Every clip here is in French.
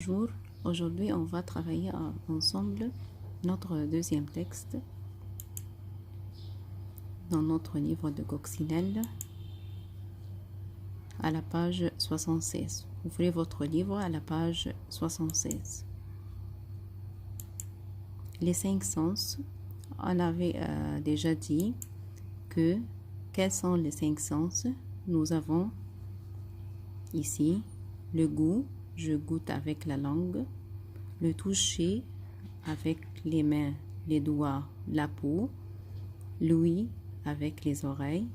Bonjour, aujourd'hui on va travailler ensemble notre deuxième texte dans notre livre de coccinelle à la page 76. Ouvrez votre livre à la page 76. Les cinq sens, on avait déjà dit que quels sont les cinq sens? Nous avons ici le goût, je goûte avec la langue, le toucher avec les mains, les doigts, la peau, l'ouïe avec les oreilles,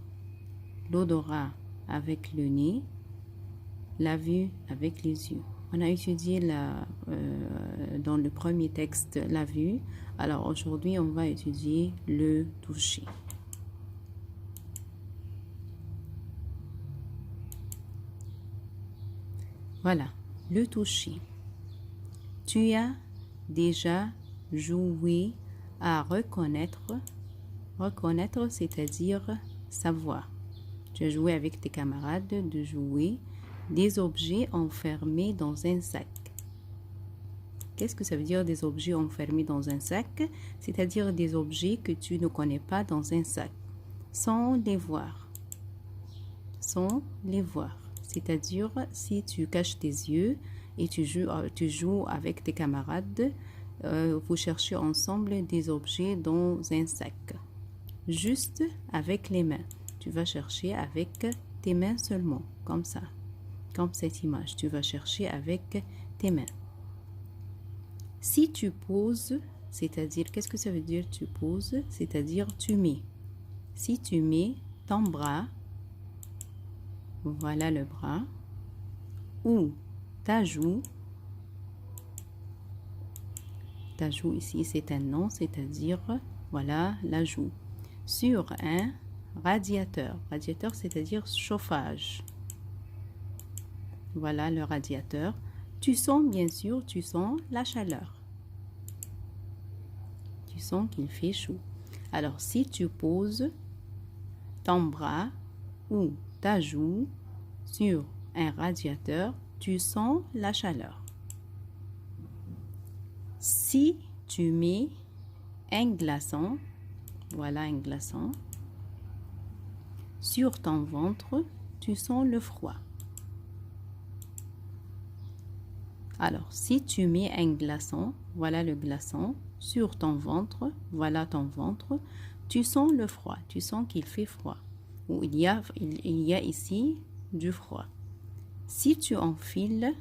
l'odorat avec le nez, la vue avec les yeux. On a étudié dans le premier texte la vue, alors aujourd'hui on va étudier le toucher. Voilà, le toucher. Tu as déjà joué à reconnaître. Reconnaître, c'est-à-dire savoir. Tu as joué avec tes camarades de jouer des objets enfermés dans un sac. Qu'est-ce que ça veut dire des objets enfermés dans un sac? C'est-à-dire des objets que tu ne connais pas dans un sac, sans les voir. Sans les voir. C'est-à-dire, si tu caches tes yeux et tu joues avec tes camarades, vous cherchez ensemble des objets dans un sac. Juste avec les mains. Tu vas chercher avec tes mains seulement, comme ça. Comme cette image, tu vas chercher avec tes mains. Si tu poses, c'est-à-dire, qu'est-ce que ça veut dire tu poses? C'est-à-dire tu mets. Si tu mets ton bras, voilà le bras, ou ta joue ici c'est un nom, c'est-à-dire voilà la joue, sur un radiateur. Radiateur, c'est-à-dire chauffage. Voilà le radiateur. Tu sens, bien sûr, tu sens la chaleur. Tu sens qu'il fait chaud. Alors, si tu poses ton bras ou ta joue sur un radiateur, tu sens la chaleur. Si tu mets un glaçon, voilà un glaçon, sur ton ventre, tu sens le froid. Alors, si tu mets un glaçon, voilà le glaçon, sur ton ventre, voilà ton ventre, tu sens le froid, tu sens qu'il fait froid. Ou il y a ici du froid. Si tu enfiles